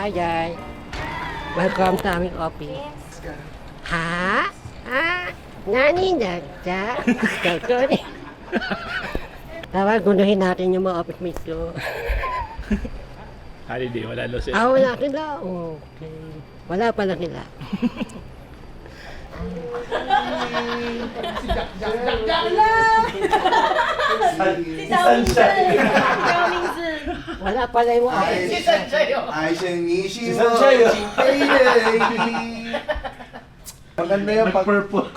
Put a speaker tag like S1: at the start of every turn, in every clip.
S1: Yay! Welcome to aming office. Ha? Nani na siya? Sorry. Tawag, gunuhin natin yung mga office mates ko.
S2: Holiday, wala daw sila.
S1: Wala sila. Okay. Wala pala sila.
S3: Si Sunshine.
S1: Wala pala yung office.
S3: Si Sunshine.
S4: Si
S3: Sunshine.
S4: Maganda yung
S2: Nag-purple.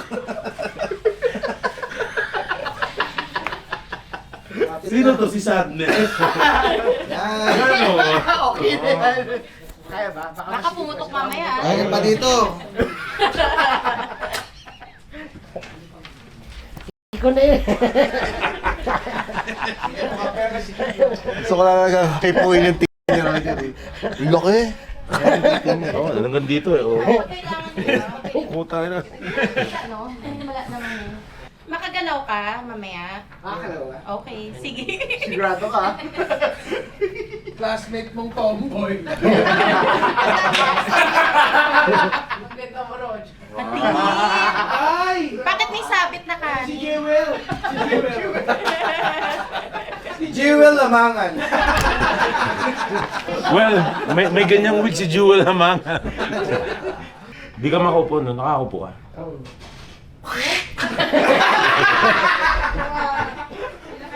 S2: Sino to si Sadness? Ano?
S3: Okay na yan. Kaya ba?
S5: Baka pumutok mamaya.
S4: Ayun pa dito.
S1: Hindi ko na yun.
S4: Gusto ko talaga hipuin yung tingin niya naman dyan eh. Laki.
S2: Oo, hanggang dito eh. Oh.
S5: Kailangan nila.
S4: Puta na.
S5: Ano? Wala naman eh. Makagalaw ka mamaya?
S3: Makakalawa.
S5: Okay, sige.
S3: Sigurado ka? Classmate mong tomboy. Maganda mo, Rog. Ay!
S5: Bakit may sabit na kanin?
S3: Jewel! Si Jewel Lamangan.
S2: Well, may ganyang wig si Jewel Hamang. Di ka makaupo no? Nakakaupo ka.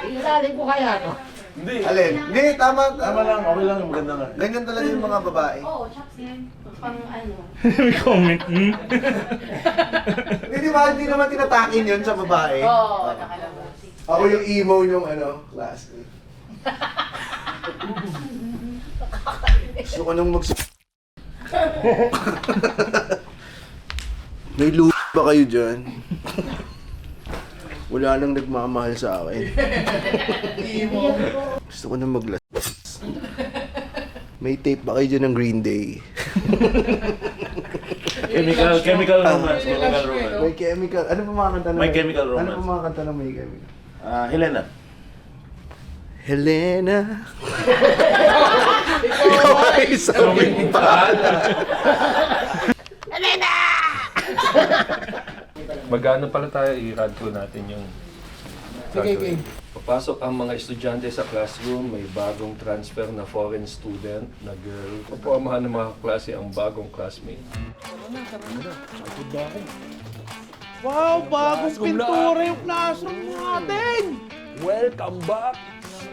S1: Ilalim ko kaya to.
S2: Hindi.
S4: Alin? Hindi, tama.
S2: Tama lang, okay lang, maganda nga.
S4: Ganyan talaga yung mga babae.
S5: Oo, chops yan. Pang ano.
S2: May comment.
S4: Hindi ba, hindi naman tinatakin yun sa babae.
S5: Oo, nakalabas.
S4: Ako yung emo yung classmate. Gusto ko nung May ba kayo dyan? Wala nang nagmamahal sa akin. Gusto ko nang maglas. May tape ba kayo dyan ng Green Day?
S2: Chemical romance. Chemical romance.
S4: May chemical. Ano pa mga kanta na
S2: May Chemical Romance.
S4: Ano pa mga kanta na may chemical?
S2: Helena.
S4: Helena. Ikaw ay isang
S6: Magano pala tayo, i-rad ko natin yung...
S3: Sige.
S6: Papasok ang mga estudyante sa classroom, may bagong transfer na foreign student na girl. Papuamahan ng mga klase ang bagong classmate.
S3: Wow, bagong pintura yung classroom natin!
S6: Welcome back!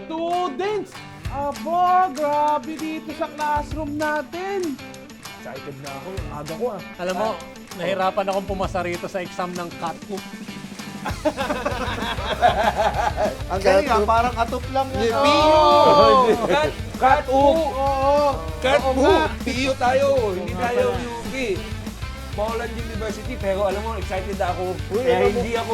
S3: Students! Aba, grabe dito sa classroom natin! Excited na ako, yung aga ko ah.
S7: Alam mo, nahirapan akong pumasa rito sa exam ng CAT.
S4: Ang galing ah, parang atop lang yan.
S6: Cut!
S3: Oo!
S6: Cut!
S3: Oo nga.
S6: PU tayo! Hindi tayo UP! Poland University, pero alam mo, excited ako. Kaya hindi ako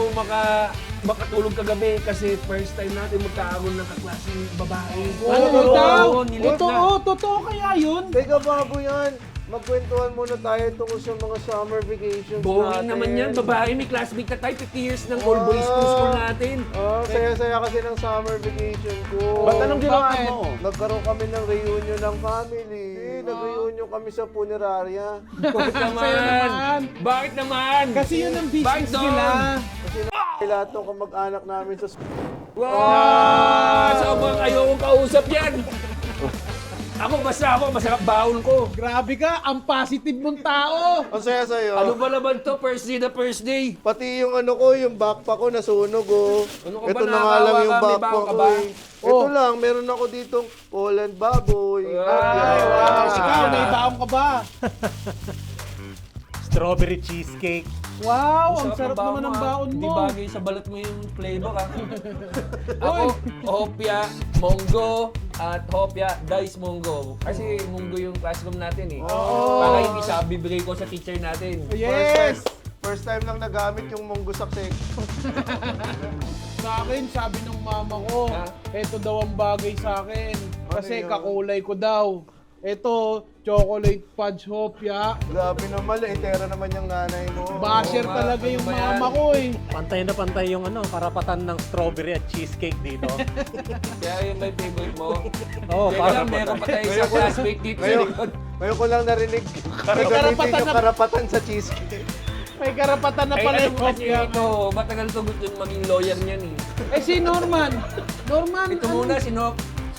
S6: makatulog kagabi kasi first time natin magkakaroon ng kaklaseng babae.
S3: Ano daw?
S6: Nilate na.
S3: Totoo kaya yun?
S4: Teka, bago yan. Magkwentuhan muna tayo tungkol sa mga summer vacations
S6: Boring
S4: natin.
S6: naman yan, babae. May classmate na tayo, 50 years ng all boys school natin.
S4: Saya-saya kasi ng summer vacation ko.
S3: Ba't anong ginawa mo?
S4: Nagkaroon kami ng reunion ng family. Nag-reunion kami sa punerarya.
S6: Bakit naman? Bakit naman?
S3: Kasi yun ang business
S6: Bakit doon?
S3: nila.
S4: Kasi lahat ng kamag-anak namin sa
S6: Wow! Sobrang ayokong kausap yan. Ako, masarap baon ko.
S3: Grabe ka, ang positive mong tao.
S4: Ang saya sa'yo.
S6: Ano ba naman to? First day na first day.
S4: Pati yung ano ko, yung backpack ko nasunog oh.
S6: Ano ka ba,
S4: Ito na nga
S6: nakakawa
S4: lang yung
S6: ka? May
S4: backpack
S6: baon ka
S4: ko
S6: ba?
S4: eh. Ito lang, meron ako ditong Poland baboy.
S6: Ay,
S3: Wow,
S6: Ah.
S3: ikaw, may baong ka ba?
S7: Strawberry cheesecake.
S3: Wow, ang sarap
S6: ng
S3: naman ng baon
S6: Hindi
S3: mo.
S6: bagay sa balat mo yung flavor Ako, hopya, munggo, at hopya, dice munggo. Kasi munggo yung classroom natin eh. Para yung isa, bibigay ko sa teacher natin.
S3: Yes!
S4: First time lang nagamit yung munggo sa cake.
S3: Sa akin, sabi ng mama ko,
S6: Ha?
S3: ito daw ang bagay sa akin. Kasi
S4: Ano yun?
S3: kakulay ko daw. Ito, chocolate fudge hopya.
S4: Grabe naman, itera naman yung nanay mo.
S3: Basher
S6: Oo nga,
S3: talaga yung
S6: ano ba yan?
S3: mama ko eh.
S7: Pantay na pantay yung karapatan ng strawberry at cheesecake dito.
S6: Kaya yung may favorite mo.
S7: Oo,
S6: Teka lang, meron pa tayo sa classmate dito sa likod.
S4: Ngayon ko lang narinig.
S3: karapatan
S4: Gagamitin yung
S3: na-
S4: karapatan sa cheesecake.
S3: May karapatan na
S6: Ay,
S3: pala
S6: alam
S3: yung
S6: mo kasi
S3: kopya.
S6: ito, matagal to gusto maging lawyer niyan eh.
S3: Eh si Norman. Norman,
S6: Ito
S3: ano?
S6: muna, si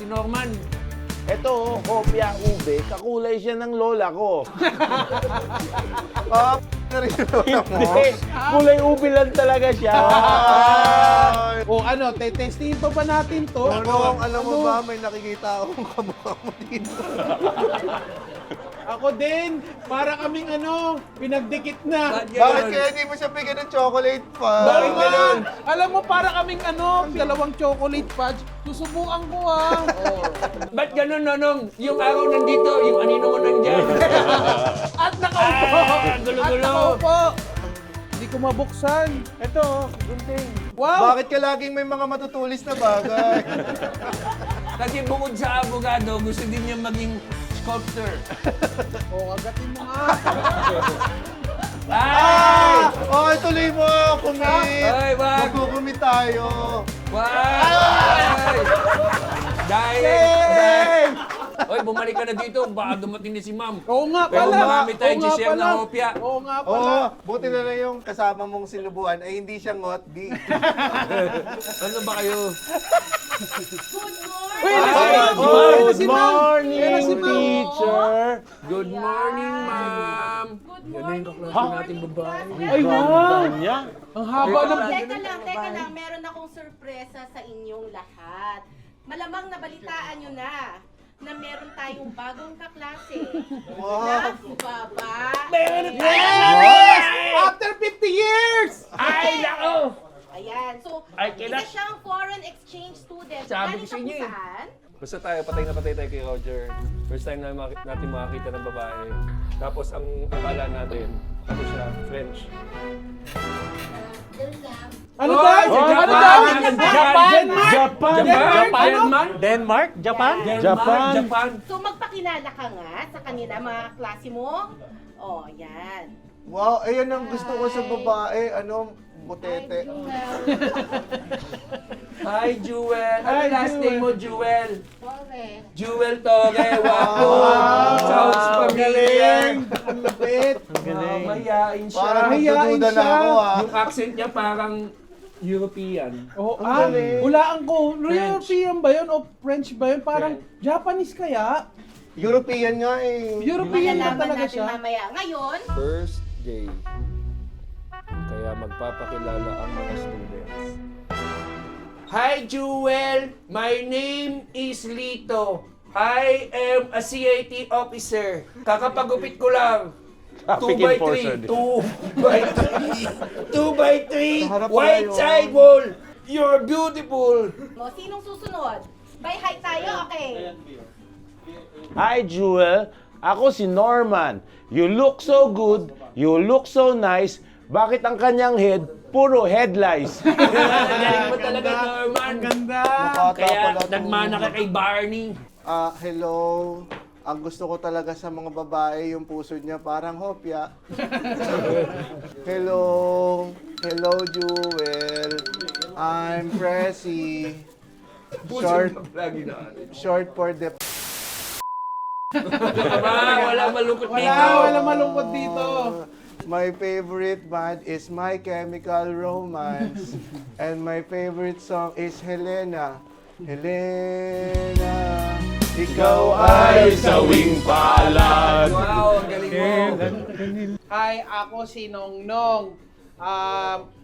S6: Norman.
S2: Ito, kopya ube, kakulay siya ng lola ko.
S4: Ah, na rin yung lola mo.
S2: Hindi, kulay ube lang talaga siya.
S4: Ay!
S3: O ano, testingin pa ba natin to?
S4: Nonong, alam mo ba, may nakikita akong kamukha mo dito.
S3: Ako din. Para kaming ano, pinagdikit na.
S4: Bakit kaya hindi mo siya bigyan ng chocolate pa?
S6: Bakit
S3: Oo
S6: ganun?
S3: nga. Alam mo, para kaming ano, dalawang chocolate fudge. Susubukan ko ah.
S6: Ba't ganun, Nonong? Yung araw nandito, yung anino mo nandyan.
S3: At nakaupo. At
S6: Gulo-gulo.
S3: nakaupo. Hindi ko mabuksan. Ito, gunting. Wow!
S4: Bakit ka laging may mga matutulis na bagay?
S6: Kasi bukod sa abogado, gusto din niya maging sculptor.
S3: O, agatin mo nga.
S6: Ay!
S4: Oh, tuloy mo! Kumit!
S6: Ay, wag!
S4: Magkukumit tayo!
S6: Why? Dahil! Oy, bumalik ka na dito. Baka dumating na si ma'am.
S3: Oo nga
S6: Pero
S3: pala.
S6: marami tayong
S3: Oo nga
S6: share na
S3: pala.
S6: hopya.
S3: Oo nga
S4: Oo,
S3: pala.
S4: buti na lang yung kasama mong sinubuan ay hindi siya ngotbi.
S6: Ano ba kayo?
S3: Uy, na si
S6: Ay,
S3: Ma'am!
S6: good
S3: Ayun na si Ma'am!
S2: morning,
S3: Ayun na si Ma'am!
S2: teacher.
S6: Good morning, ma'am.
S5: Good
S6: Yan
S5: morning.
S6: yung kaklase nating babae.
S3: Ay, wow!
S2: Niya.
S3: Ang haba ng...
S5: Teka lang, meron akong sorpresa sa inyong lahat. Malamang nabalitaan nyo na meron tayong bagong kaklase na babae.
S3: Yes! After 50 years!
S6: Ay, nako!
S5: Ayan, so,
S6: Ay,
S5: isa
S6: kailan-
S5: siyang foreign exchange student.
S6: Sabi
S5: Galing
S6: ko sa
S5: ka
S6: inyo
S5: kung
S6: eh.
S5: saan?
S6: Basta tayo, patay na patay tayo kay Roger. First time na natin makakita ng babae. Tapos ang akala natin, ano siya, French.
S3: Ano
S6: Oh,
S3: daw?
S6: sa
S3: Ano
S6: Japan!
S3: daw?
S6: Japan!
S3: Japan!
S6: Japan!
S7: Denmark? Japan?
S2: Japan.
S6: Japan!
S5: So, magpakilala ka nga sa kanila, mga klase mo. Oh, yan.
S4: Wow, ayan ang gusto ko sa babae. Ano, butete.
S6: Hi, Jewel! Ano
S3: Hi,
S6: last
S3: Jewel.
S6: name mo, Jewel? Jewel Torre, wapo! Sounds familiar!
S3: Ang lapit!
S6: Mayayain siya.
S4: Parang
S3: Mahihain
S4: nagdududa na
S3: siya.
S4: ako ah.
S6: Yung accent niya parang European.
S3: Oh,
S4: galing.
S3: hulaan ko.
S6: French.
S3: European ba yun o French ba yun? Parang Japanese kaya?
S4: European nga eh.
S3: European na
S5: Malalaman
S3: talaga
S5: natin
S3: siya.
S5: mamaya. Ngayon,
S6: First day. Kaya magpapakilala ang mga students. Hi, Jewel! My name is Lito. I am a CIT officer. Kakapagupit ko lang. 2x3. 2x3. 2x3.
S4: Harap
S6: White
S4: tayo.
S6: side wall. You're beautiful.
S5: sinong susunod? Bye, hi tayo, okay.
S2: Hi, Jewel. Ako si Norman. You look so good. You look so nice. Bakit ang kanyang head, puro headlights?
S6: Galing mo talaga, Norman.
S3: Ganda!
S4: Bata
S6: Kaya
S4: pala to.
S6: nagmana ka kay Barney.
S4: Hello. Ang gusto ko talaga sa mga babae, yung puso niya parang hopya. Hello. Hello, Jewel. I'm Pressy. Short for the...
S6: Walang malungkot dito.
S3: Wala malungkot dito.
S4: My favorite band is My Chemical Romance. And my favorite song is Helena. Helena, ikaw ay
S2: sawing palad.
S6: Wow, ang galing mo.
S3: Hi, ako si Nongnong.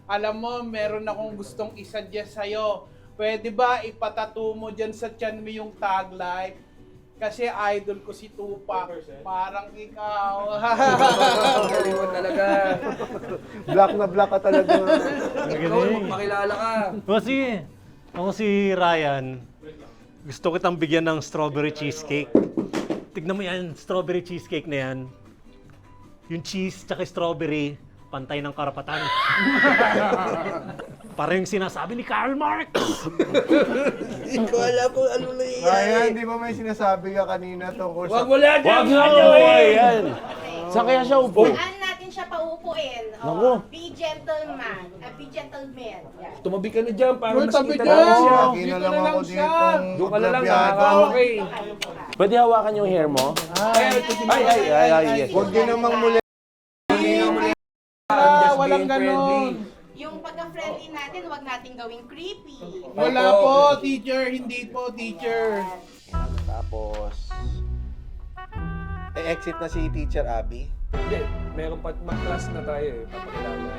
S3: Alam mo, meron akong gustong isuggest sa'yo. Pwede ba ipatato mo dyan sa tiyan mo yung tag life? Kasi idol ko si Tupac. Parang ikaw.
S6: Ang galing mo talaga.
S4: black ka talaga.
S6: Ikaw, magpakilala ka.
S7: Ako si Ryan. Gusto kitang bigyan ng strawberry cheesecake. Tignan mo yan, strawberry cheesecake na yan. Yung cheese tsaka strawberry, pantay ng karapatan. Parang yung sinasabi ni Karl Marx.
S6: Hindi ko alam kung ano na yan.
S4: Ryan, di ba may sinasabi ka kanina tungkol sa...
S6: Wag mo lang
S2: Wag
S6: dyan.
S2: na, yan. Saan kaya siya upo?
S5: Saan natin siya paupuin?
S2: Naku.
S5: Be gentleman. Be gentleman. Yan.
S6: Tumabi ka na dyan para
S3: Uy,
S6: mas
S3: tabi
S6: kita
S3: dyan.
S6: natin siya.
S4: Lagi na
S3: Dito
S4: lang
S3: na lang
S4: ako
S3: siya.
S4: dito.
S6: Doon ka na lang,
S4: Grabyado.
S6: nakaka-okay.
S5: Dito ka.
S2: Pwede hawakan yung hair mo? Yes.
S4: Huwag din namang muli.
S3: Walang ganon.
S5: Yung pagka-friendly natin, huwag natin gawing creepy.
S3: Wala po, teacher. Hindi po, teacher.
S4: Tapos, exit na si Teacher Abby.
S6: Hindi, meron pa, mag-class na tayo eh, papakilala.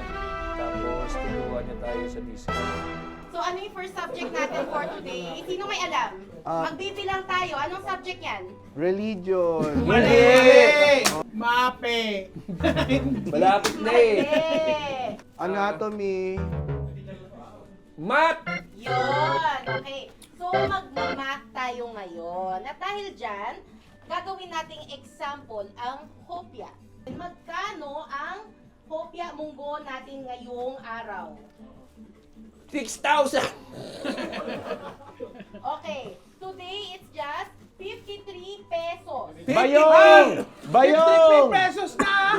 S6: Tapos, tuturuan niya tayo sa discount.
S5: So ano yung first subject natin for today? Sino may alam? Magbibilang tayo. Anong subject yan?
S4: Religion.
S3: Mali! Mape.
S6: Malapit na eh.
S5: Eh,
S4: Anatomy.
S6: Math!
S5: Yun! Okay. So mag-math tayo ngayon. At dahil dyan, gagawin nating example ang hopya. Magkano ang hopya munggo natin ngayong araw?
S6: 6,000!
S5: Okay. Today, it's just 53 pesos.
S2: Bayong!
S3: 53 pesos na!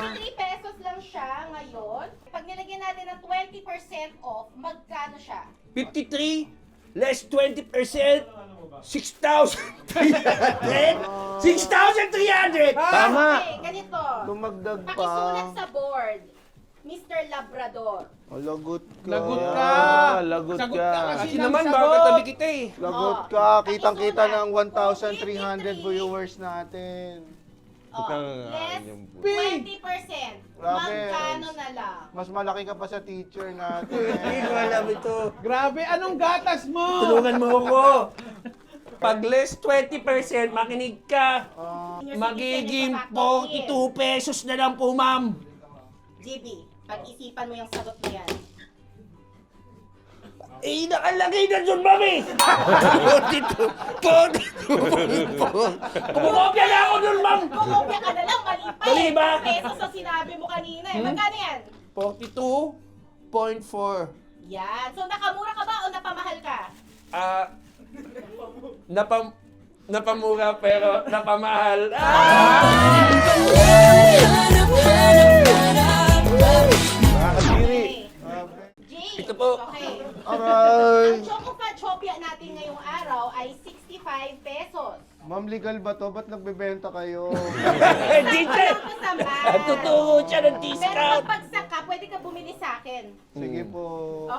S5: 53 pesos lang siya ngayon. Pag nilagyan natin ng 20% off, magkano siya?
S6: 53 less 20%, 6,300? 6,300!
S2: Tama!
S5: Okay, ganito.
S4: Lumagdag
S5: Pakisulat
S4: pa.
S5: sa board. Mr. Labrador.
S4: Oh, lagot ka.
S3: Lagot ka!
S2: lagot
S3: Sagot
S2: ka.
S3: kasi
S6: Kasi
S3: ng
S6: naman,
S3: sagot.
S6: baka tabi kita eh.
S4: Lagot
S5: Oh.
S4: ka. Kitang-kita ng
S5: Pakisulat.
S4: 1,300 viewers natin.
S5: Oh, less
S4: yung-
S5: 20%.
S4: Grabe.
S5: Magkano na lang?
S4: Mas malaki ka pa sa teacher natin.
S6: Hindi ko alam ito.
S3: Grabe, anong gatas mo?
S6: Tulungan mo ako. Pag less 20%, makinig ka. Magiging 42 pesos na lang po, ma'am.
S5: GB, pag-isipan mo yung sagot mo yan.
S6: Eh, nakalagay na dun, mami! 42! 42! Kumukopya na ako dun, ma'am!
S5: Kumopya ka na lang, mali pa
S6: Mali
S5: eh.
S6: ba?
S5: Pesos ang sinabi mo kanina eh. Magkano yan?
S6: 42.4.
S5: Yan. So nakamura ka ba o napamahal ka?
S6: Napamura pero napamahal.
S2: Nakakadiri.
S5: Jay.
S6: Ito po.
S5: Okay.
S4: Aray!
S5: Ang Choco Fudge natin ngayong araw ay 65 pesos.
S4: Ma'am, legal ba to? Ba't nagbebenta kayo?
S6: Teacher!
S5: Walang masama.
S6: Tuturo siya ng
S5: Pero
S6: discount.
S5: pag bagsak ka, pwede ka bumili sa akin.
S4: Sige po.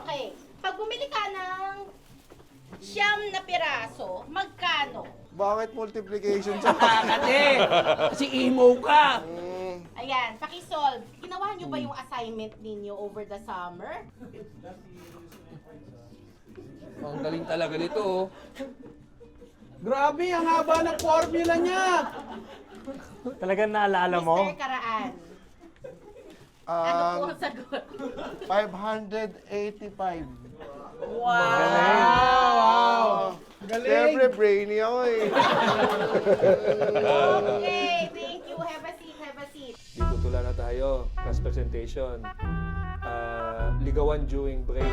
S5: Okay. Pag bumili ka ng 9 na piraso, magkano?
S4: Bakit multiplication sa
S6: Kasi, si emo ka.
S5: Ayan, pakisolve. Ginawa niyo ba yung assignment ninyo over the summer?
S6: Ang galing talaga nito, oh.
S3: Grabe, ang haba ng formula niya.
S7: Talagang naalala mo?
S5: Mr. Karaan. Ano po ang sagot?
S4: 585.
S5: Wow!
S3: Galing.
S4: Siyempre, brainy ako eh.
S5: Okay, thank you. Have a seat, have a seat.
S6: Dito tula na tayo. Class presentation. Ligawan during break.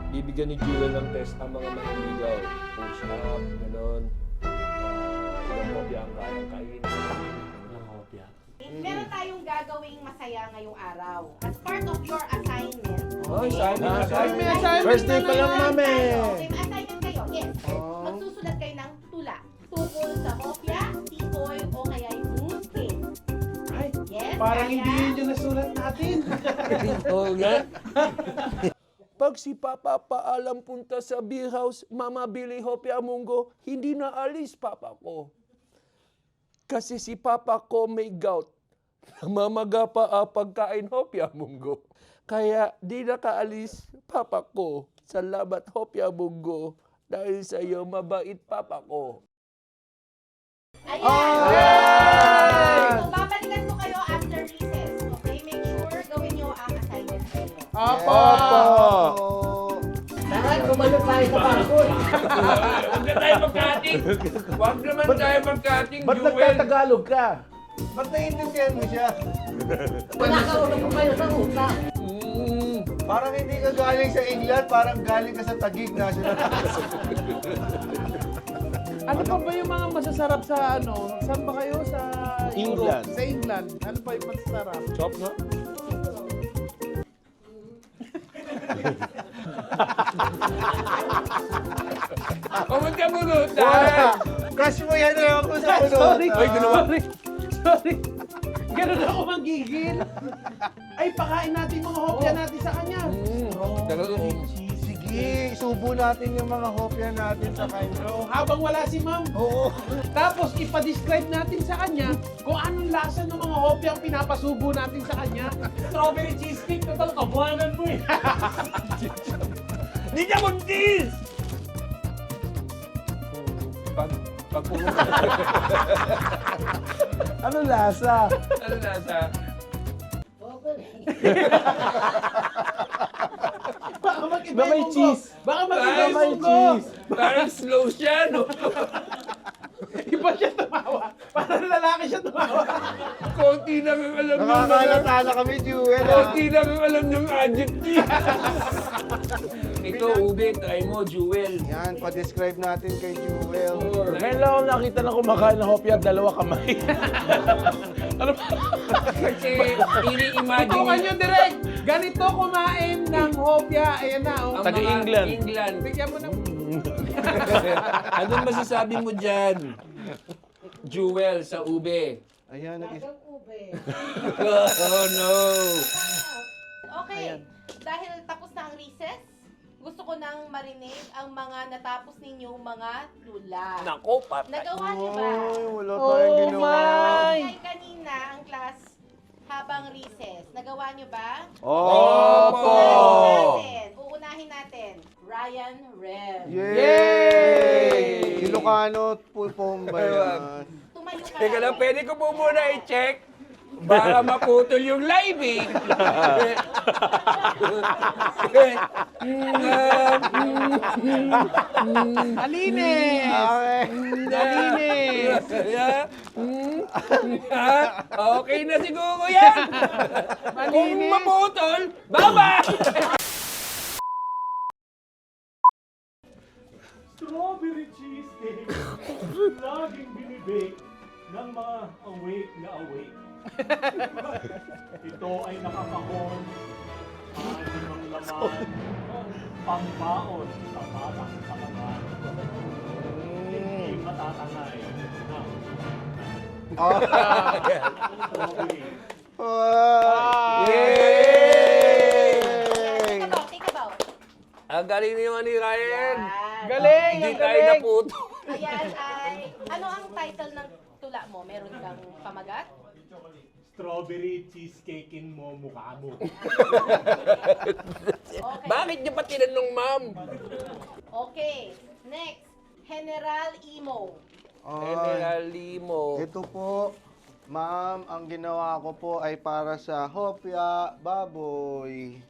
S6: Bibigyan ni Jewel ng test ang mga maniligaw. Push up, gano'n. Ilang kopya ang kayang kainin.
S7: Ilang kopya.
S5: Meron tayong gagawing masaya ngayong araw. As part of your assignment.
S6: Oh, assignment.
S3: May assignment
S2: First day
S3: na
S2: pa lang,
S3: naman.
S2: mami.
S5: Okay, may assignment kayo. Yes. Magsusulat kayo ng tula. Tungkol sa kopya, tikoy, o kaya yung cake.
S3: Ay,
S5: Yes,
S3: parang
S5: kaya?
S3: hindi yun yung nasulat natin.
S6: Oo nga. Pag si Papa paalam punta sa beer house, Mama Billy Hopia Munggo, hindi na alis Papa ko. Kasi si Papa ko may gout. Namamaga pa pagkain Hopia Munggo. Kaya di nakaalis Papa ko. Salamat Hopia Munggo. Dahil sa iyo mabait Papa ko.
S5: Ayan! So, babalikan ko kayo after recess. Okay? Make sure gawin nyo ang assignment ninyo.
S3: Apo!
S1: Tara, kumalo tayo sa barkod.
S6: Huwag na tayo magkating. Huwag naman tayo magkating,
S2: Ba't nagtatagalog ka?
S4: Ba't naiintindihan mo siya?
S1: Wala ka ulo ko kayo sa utak.
S4: Parang hindi ka galing sa England, parang galing ka sa Taguig National.
S3: Ano pa ba yung mga masasarap sa ano? Saan ba kayo? Sa
S2: England.
S3: Sa England. Ano pa yung masasarap?
S6: Chop nga. Huwag ka mulutan!
S4: Crush mo yan eh. Ako sa puno.
S3: Sorry.
S6: Ay, dalawa.
S3: Sorry. Ganun ako magigil. Ay, pakain natin mga hopya natin sa kanya.
S4: Sige, subo natin yung mga hopya natin sa kanya.
S3: So, habang wala si ma'am.
S4: Oo.
S3: Tapos, ipa-describe natin sa kanya kung anong lasa ng mga hopya ang pinapasubo natin sa kanya.
S7: Strawberry cheesecake, total kabuhanan mo eh.
S6: Hindi niya buntis! Pag
S2: Ano lasa?
S6: ano nasa?
S3: Baka mag-iba
S2: Na may
S3: yung
S2: cheese.
S3: munggo. Baka mag-iba
S6: Ay,
S3: yung
S2: may
S3: munggo.
S2: cheese.
S6: Parang slow siya, no?
S3: Iba siya tumawa. Parang lalaki siya tumawa.
S6: Konti lang ang alam ng
S4: Nakakalata na kami, Jewel.
S6: Konti lang ang alam ng adjective. Ito, ube, try mo, Jewel.
S4: Yan, pa-describe natin kay Jewel.
S2: Ngayon lang ako nakita na kumakain ng hopya, dalawa kamay. Ano ba?
S6: Kasi ini-imagine
S3: Tutukan nyo direct. Ganito kumain ng hopya. Ayan na, oh.
S6: ang
S2: Taga
S6: mga
S2: England.
S6: England.
S3: Bigyan mo ng...
S6: Anong masasabi mo dyan? Jewel sa ube.
S4: Ayan,
S6: Oh no!
S5: Okay, dahil tapos na ang recess, gusto ko nang marinig ang mga natapos ninyong mga tula.
S6: Nako, patay.
S5: Nagawa niyo ba?
S4: Ay, wala tayong ginawa.
S5: Ay, kanina ang class habang recess. Nagawa niyo ba?
S2: Opo!
S5: Uunahin natin. Ryan Rev.
S4: Yay! Ilocano, pulpong ba yan?
S5: Tumayo ka.
S6: Teka lang, pwede ko po muna i-check. Baka maputol yung live eh.
S3: Alinis!
S4: Okay.
S3: Alinis!
S6: Okay na siguro yan. Kung maputol, bye-bye!
S7: Strawberry cheesecake. Laging binibake ng mga awake na awake. Ito ay nakakahon. Anim ang laman. Pambaon sa batang kalaman. Hindi matatangay. Strawberry.
S4: Yay!
S5: Take a bow.
S6: Ang galing naman ni Ryan.
S3: Galing!
S6: Hindi
S3: Ang
S6: tayo
S3: galing!
S6: naputo.
S5: Ayan ay, ano ang title ng tula mo? Meron kang pamagat?
S7: Strawberry cheesecakein mo mukha mo.
S5: Okay.
S6: Bakit niyo pa tinanong, ma'am?
S5: Okay. Next. General Imo.
S6: General Limo.
S4: Ito po, ma'am, ang ginawa ko po ay para sa hopya baboy.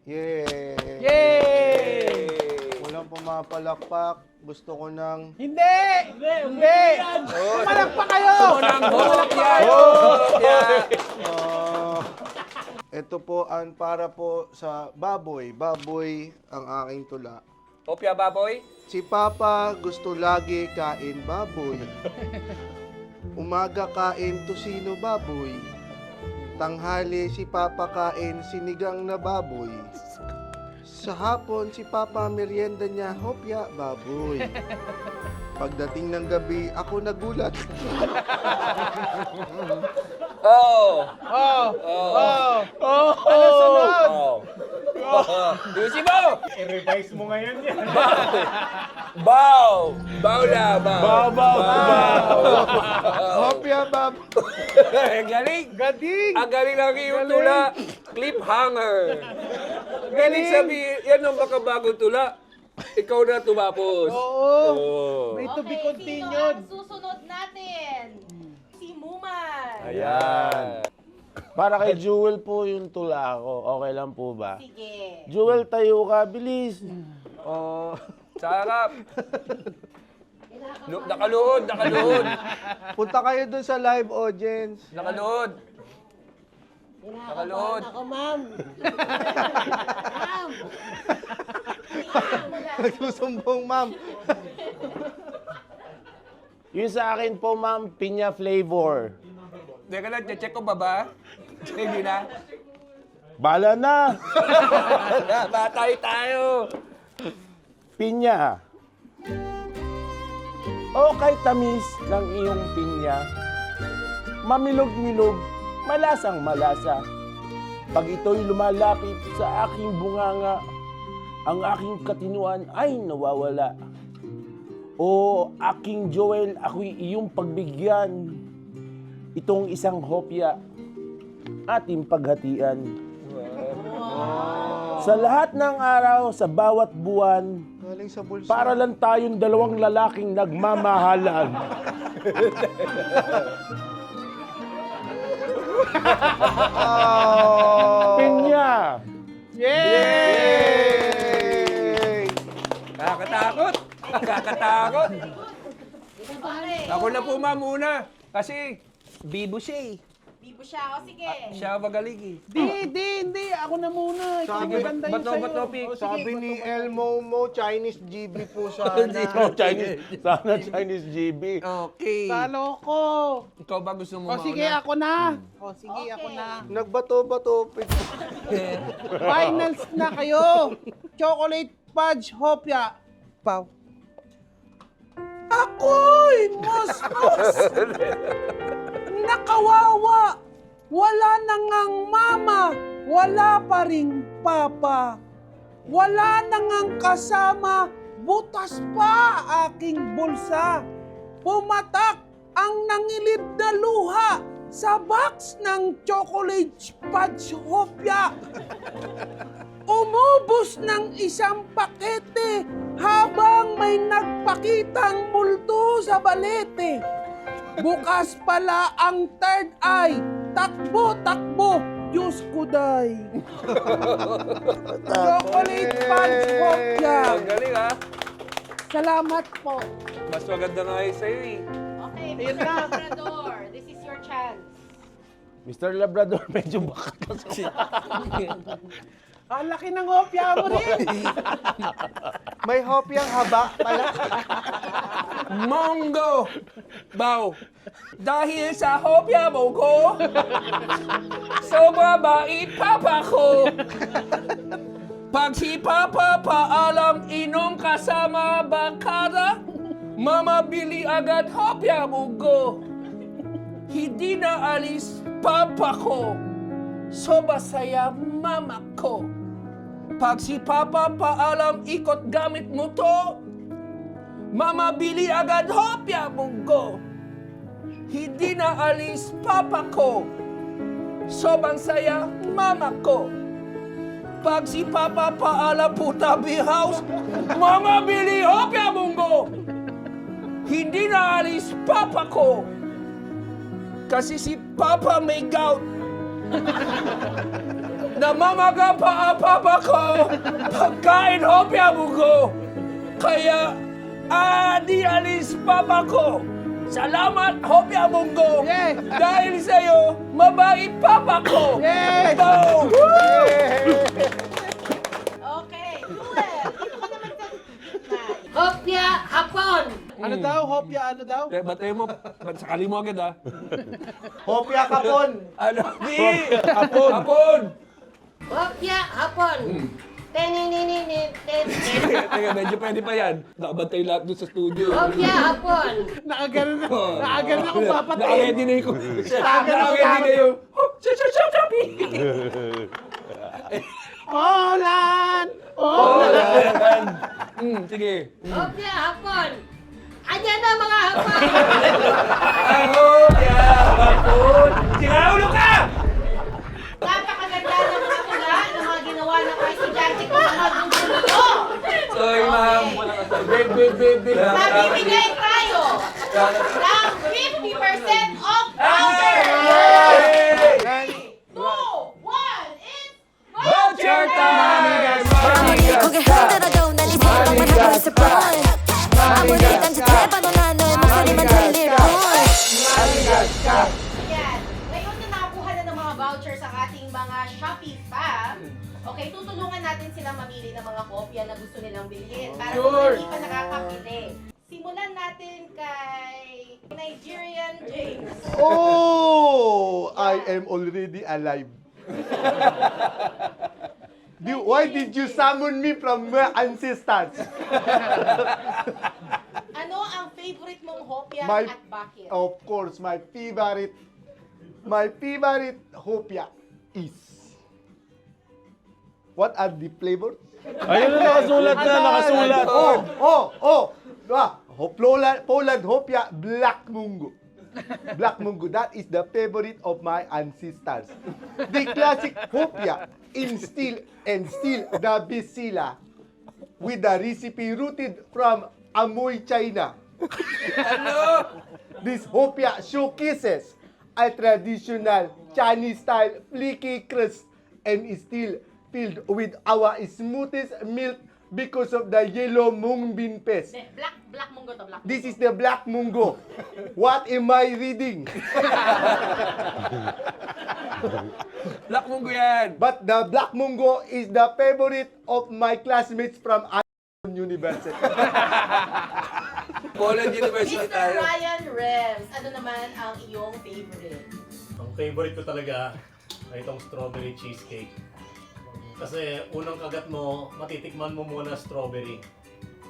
S4: Yay!
S3: Yay!
S4: Walang pumapalakpak. Gusto ko ng...
S3: Hindi! Hindi! Kumalak pa kayo!
S6: Unang hopya!
S4: Ito po ang para po sa baboy. Baboy ang aking tula.
S6: Hopya baboy?
S4: Si Papa gusto lagi kain baboy. Umaga kain tosino baboy. Tanghali si Papa kain sinigang na baboy. Sa hapon si Papa merienda niya hopya baboy. Pagdating ng gabi ako nagulat.
S6: Oh!
S3: Oh! Oh! Oh! Ano sunod?
S6: Oh! Yusi mo!
S7: I-revise mo ngayon yan.
S6: Bow! Bow na, bow!
S2: Babaw!
S4: Hopya baboy.
S6: Galing!
S3: Gading!
S6: Ang galing lang yung tula. Cliffhanger. Galing sabihin, yan ang makabagong tula. Ikaw na tumapos.
S3: Oo!
S6: Oh.
S3: May to be
S5: Okay,
S3: continued.
S5: sino ang susunod natin? Si Muman.
S6: Ayan.
S2: Para kay Jewel po yung tula ko. Okay lang po ba?
S5: Sige.
S2: Jewel, tayo ka. Bilis.
S6: Oh, sarap. Nakaluhod, nakaluhod.
S4: Punta kayo dun sa live audience.
S6: Nakaluhod. Nakaluhod.
S1: Ako, ma'am. Ma'am.
S4: Nagsusumbong, ma'am.
S2: Yung sa akin po, ma'am, pinya flavor.
S6: Teka lang, check ko ba ba? Hindi na.
S2: Bala na!
S6: Batay tayo.
S2: Pinya. O kay tamis ng iyong pinya, mamilog-milog, malasang malasa. Pag ito'y lumalapit sa aking bunganga, ang aking katinuan ay nawawala. O aking Joel, ako'y iyong pagbigyan. Itong isang hopya, ating paghatian. Sa lahat ng araw, sa bawat buwan,
S4: Galing sa bulsa.
S2: para lang tayong dalawang lalaking nagmamahalan. Pinya!
S4: Yay!
S6: Nakakatakot! Nakakatakot!
S5: Okay.
S6: Ako na po muna. Kasi, bibo siya eh.
S5: Bibo siya. O sige.
S6: Siya magaling eh.
S3: Hindi. Ako na muna.
S4: Sabi-
S3: Sige, banda yun sa'yo.
S6: bato, Pic.
S3: O, sige,
S4: Sabi ni
S3: bato.
S4: El Momo, Chinese GB po sana.
S2: Oh, Chinese GB.
S6: Okay.
S3: Talo ko.
S6: Ikaw ba gusto mo
S3: O sige,
S6: mauna?
S3: ako na. O sige,
S5: Okay.
S3: ako na.
S4: Nagbato-bato.
S3: Finals na kayo. Chocolate Fudge Hopya. Pau. Ako'y mas nakawawa. Wala na ngang mama. Wala pa ring papa. Wala na ngang kasama. Butas pa aking bulsa. Pumatak ang nangilid na luha sa box ng chocolate fudge hopya. Umubos ng isang pakete habang may nagpakitang multo sa balete. Bukas pala ang third eye. Takbo, Diyos ko day. Chocolate fudge hopya.
S6: Ang galing ha.
S3: Salamat po.
S6: Mas maganda nga yun sa'yo eh.
S5: Okay,
S3: Ayun
S5: Mr.
S3: na.
S5: Labrador. This is your chance.
S2: Mr. Labrador, medyo bakat kasi.
S3: Ang laki ng hopya mo rin.
S4: May hopyang haba pala.
S6: Mongo! Bow! Dahil sa hopya mo ko, sobra bait papa ko. Pag si papa paalam inom kasama bakara, mamabili agad hopya mo ko. Hindi na alis papa ko, sobra saya mama ko. Pag si papa paalam ikot gamit mo to, mamabili agad hopya munggo. Hindi na alis papa ko. Sobrang saya mama ko. Pag si papa paalam putabi house, mamabili hopya munggo. Hindi na alis papa ko. Kasi si papa may gout. Namamaga pa ang papa ko. Pagkain hopya munggo. Kaya di alis papa ko. Salamat, Hopya Munggo!
S3: Yes!
S6: Dahil sa'yo, mabait papa ko!
S3: Yes!
S6: Bow!
S5: Okay, Jewel. Dito ka naman sa gitna. Hopya hapon.
S3: Ano daw, hopya, ano daw?
S6: Batay mo, sakali mo agad ah.
S4: Hopya kapon.
S6: Ano? Di! Hapon! Hapon!
S5: Hopya hapon. Tenininin.
S6: Teka, medyo pwede pa yan. Nakabantay lahat doon sa studio.
S5: Hopya hapon.
S3: Nakaganon na kung papatay.
S6: Naka-ready na yung... Naka-ready na yung... Shapi!
S3: Olan!
S6: Sige.
S5: Hopya hapon. Ayan na mga hapon.
S6: Hapon! Sinaulo ka!
S5: Napakaganda ng mga tula ng mga ginawa ng mga estudyante ko sa mga gusto.
S6: Sorry, ma'am. Babe.
S5: Mabibigay tayo ng 50% off voucher! 2, 1, it's
S6: Voucher time!
S8: 고개 흔들어도 난 이대로만 하고 있을 뿐 아무리 딴짓해봐도 난 너의 목소리만 들릴 뿐
S5: Yan. Ngayon na nakakuha na ng mga voucher sa ating mga Shopee fam, okay, tutulungan natin silang mamili ng mga kopya na gusto nilang bilhin para kung hindi pa nakakabili. Simulan natin kay Nigerian James.
S4: Oh, I am already alive. Why did you summon me from my ancestors?
S5: Ano ang favorite mong
S4: My-
S5: at bakit?
S4: Of course, my favorite hopya is. What are the flavors?
S2: Ayun na, nakasulat na, nakasulat.
S4: Poland hopya, black mungo. Black mungo, that is the favorite of my ancestors. The classic hopya in steel the bisila with the recipe rooted from Amoy, China. This hopya showcases a traditional Chinese-style flaky crust and is still filled with our smoothest milk because of the yellow mung bean paste.
S5: Black munggo to, black
S4: This is the black mungo. What am I reading?
S6: Black munggo yan!
S4: But the black mungo is the favorite of my classmates from University.
S6: Poland University
S5: Mr.
S6: tayo.
S5: Ryan Rems, ano naman ang iyong favorite?
S7: Ang favorite ko talaga ay itong strawberry cheesecake. Kasi unang kagat mo, matitikman mo muna strawberry.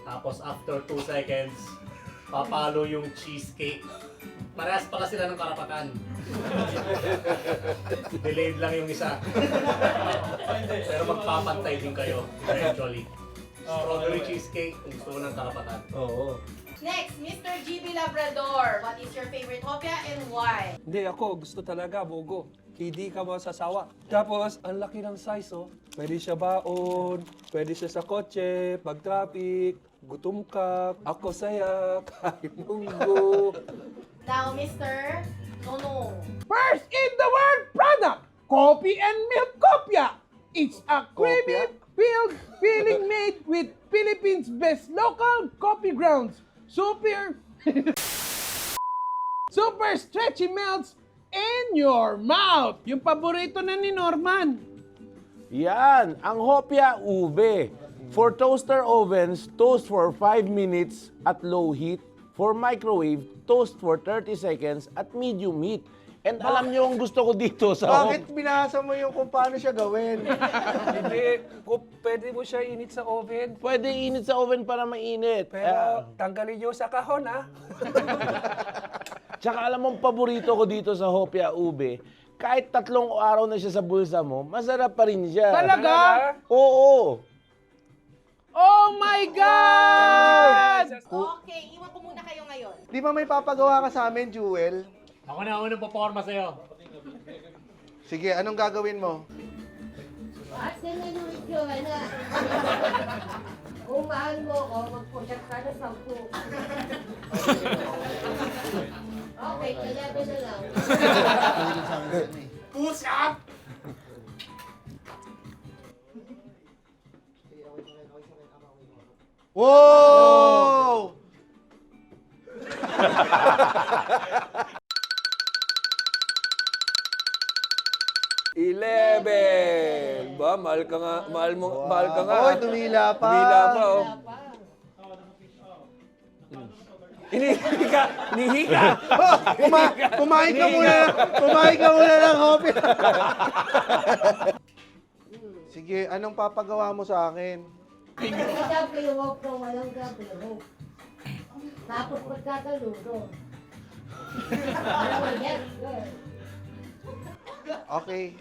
S7: Tapos after 2 seconds, papalo yung cheesecake. Parehas pala sila ng karapatan. Delayed lang yung isa. Pero magpapantay din kayo eventually. Strawberry cheesecake, kung gusto mo ng karapatan.
S4: Oo.
S5: Next, Mr. GB Labrador. What is your favorite hopya and why?
S6: Hindi, ako gusto talaga, Bogo. Hindi ka masasawa. Tapos, ang laki ng size, oh. Pwede siya baon, pwede siya sa kotse, pag traffic, gutom ka, ako saya, kain munggo.
S5: Now, Mr. Nonong.
S3: First in the world product, coffee and milk kopya. It's a creamy, filled filling made with Philippines' best local coffee grounds. Super stretchy melts in your mouth. Yung paborito na ni Norman.
S2: Yan, ang hopya ube. For toaster ovens, toast for 5 minutes at low heat. For microwave, toast for 30 seconds at medium heat. And alam niyo ang gusto ko dito sa
S4: Bakit binasa mo yung kung paano siya gawin?
S6: Hindi, pwede mo siya init sa oven.
S2: Pwede init sa oven para mainit.
S6: Pero tanggalin nyo sa kahon, ha?
S2: Tsaka alam mo, ang paborito ko dito sa hopya ube, kahit 3 araw na siya sa bulsa mo, masarap pa rin siya.
S3: Talaga?
S2: Oo.
S3: Oh my God!
S5: Okay, iwan ko muna kayo ngayon.
S4: Di ba may papagawa ka sa amin, Jewel?
S7: Ako na unang paporma sa'yo.
S4: Sige, anong gagawin mo?
S1: At ganyan yung ito, na. Kung mahal mo ako, mag-push-up ka na 10. Okay, 11 na lang.
S4: Push up! Wow!
S6: Ba, mahal ka nga, mahal ka nga.
S4: Oy, tumila pa.
S6: Tumila pa, oh. Hinihika! Hinihika!
S4: Kumain ka muna. Kumain ka muna ng hopya. Sige, anong papagawa mo sa akin?
S1: Gabi hope ko, walang gabi hope. Tapos magkakaluto. Yes, girl.
S4: Okay.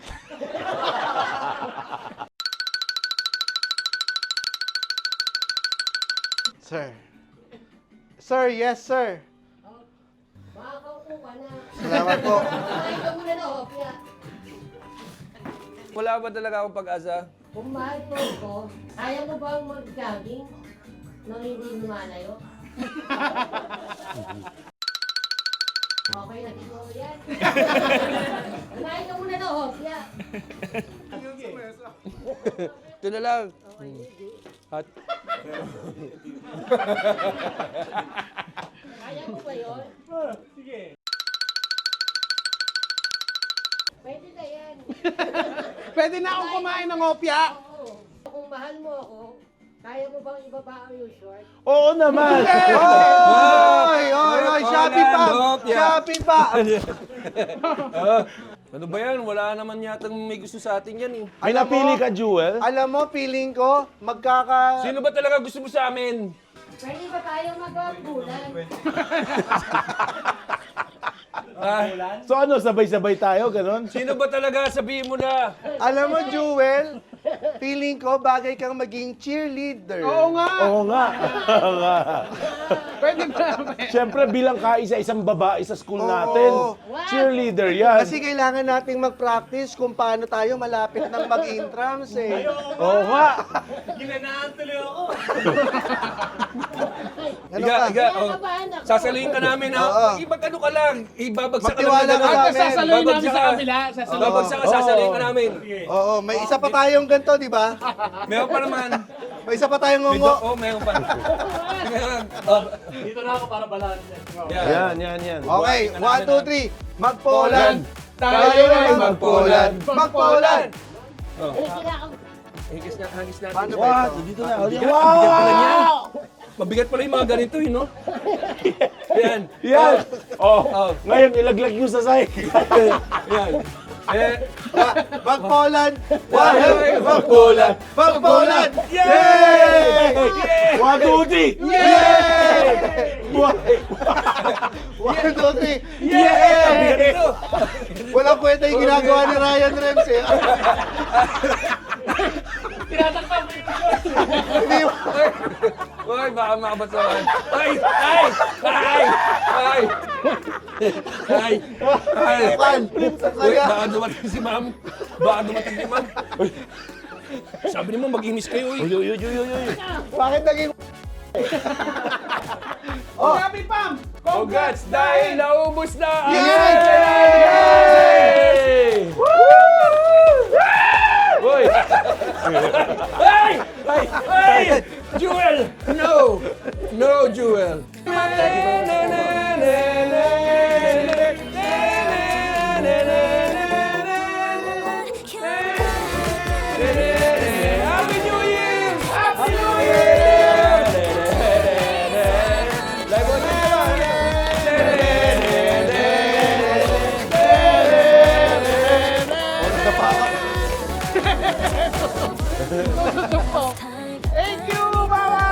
S4: Sir. Sir, yes, sir.
S1: Makakaupo ka na.
S4: Salamat po.
S1: Kumain ka muna ng hopya.
S6: Wala ba talaga akong pag-asa?
S1: Kung mahal mo ko, kaya mo bang mag-jogging nang hindi lumalayo? Okay na siguro yan. Kumain ka muna ng hopya.
S6: Ito na lang. At
S1: Kaya mo ba yun? Sige. Pwede na yan.
S3: Pwede na akong kumain ng opya.
S1: Oo. Kung mahal mo ako, kaya mo bang ibaba yung short?
S2: Oo naman.
S4: Oy, shopping pa. Shopping pa.
S6: ano ba yan? Wala naman yatang may gusto sa atin yan, eh.
S2: May
S4: Alam mo-
S2: napili ka, Jewel?
S4: Alam mo, feeling ko,
S6: Sino ba talaga gusto mo sa amin?
S1: Pwede ba tayo mag-bulan?
S2: So ano, sabay-sabay tayo, ganon?
S6: Sino ba talaga? Sabihin mo na.
S4: Alam mo, Jewel, feeling ko bagay kang maging cheerleader.
S3: Oo nga.
S2: Oo nga. Oo nga.
S3: Pwede ba?
S2: Siyempre, bilang kaisa-isang babae sa school natin, cheerleader yan.
S4: Kasi kailangan nating mag-practice kung paano tayo malapit ng mag-intrams eh.
S2: Oo nga.
S4: Ano
S6: Iga,
S4: ka?
S6: Iga, oh. Sasaluhin ka namin,
S4: Oo.
S6: ha? Ibag-ano ka lang. Ibabagsak ka
S4: Magtiwala
S6: lang.
S4: ka sa amin.
S3: Sasaluhin namin
S6: Babagsak
S3: sa
S6: ka.
S3: kabila. Sasaluhin.
S6: Babagsak ka, sasaluhin ka namin.
S4: Oo, may isa pa tayong ganito, di ba?
S6: Meron pa naman.
S4: May isa pa tayong
S6: May
S4: ngungo.
S6: oh, meron pa.
S7: Dito na ako para balance.
S2: Yan.
S4: Okay, 1, 2, 3. Magpoland!
S3: Tayo ay magpoland.
S4: Magpoland!
S6: Higis na, hagis natin.
S4: Paano ba ito?
S2: Dito na.
S6: Bigat pala niyan. Mabigat pala yung mga ganito, no? Yan.
S2: Yan. Oh,
S6: Oh.
S2: ngayon ilaglag nyo sa sahig.
S6: Yan.
S4: Magpoland!
S2: Magpoland.
S4: Magpoland!
S2: Yay! 1, 2, 3. Yay!
S4: 1, 2, 3.
S6: Bigat ito.
S4: Walang kwenta yung ginagawa ni Ryan Rems eh. Hindi mo.
S6: Uy, baka makabasahan. Ay! Ay! Ay! Ay! Ay! Ay! Uy, baka dumating si ma'am. Baka dumating si ma'am. Uy, sabi niyo mo, mag-imis kayo, uy.
S4: Bakit naging
S3: Sabi, Pam!
S6: Congrats dahil naubos na ang
S4: Yay!
S6: Yay! Uy! Ay! Ay! Ay! Jewel! No! No, Jewel! Happy New Year! Happy New Year! Live on
S3: Thank you, Mama!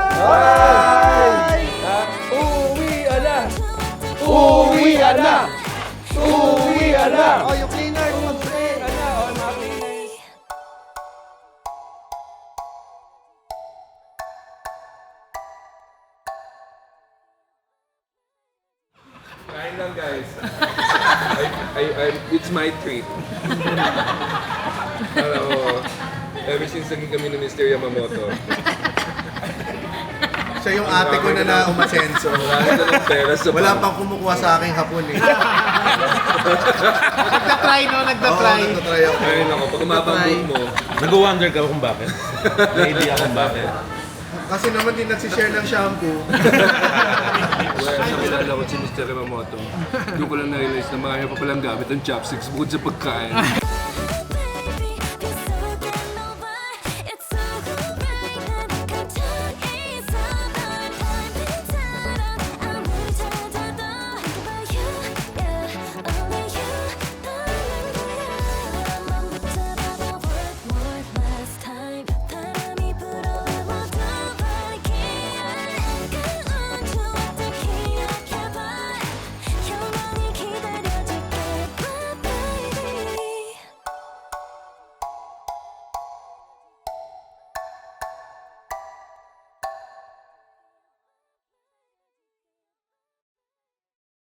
S6: Uwi na!
S2: Uwi na! Uwi na!
S4: Oh, yung cleaner mag-spray.
S6: Kain lang, guys. It's my treat. Alam mo, ever since naging kami ni Mr. Yamamoto,
S4: Siya yung ate ko na umasenso.
S6: wala na ng pera sa
S4: Wala pang kumukuha sa aking hapon eh.
S3: Nagtatry, no?
S4: Oo,
S3: Nagtatry.
S4: nagtatry ako.
S6: Ayun ako, pag umabang mo,
S2: Nag-wonder ka kung bakit? May idea kung bakit?
S4: Kasi naman din nagsishare ng shampoo.
S6: well, sa kilala ko si Mr. Yamamoto, doon ko lang na-realize na marami pa palang gamit ang chopsticks bukod sa pagkain.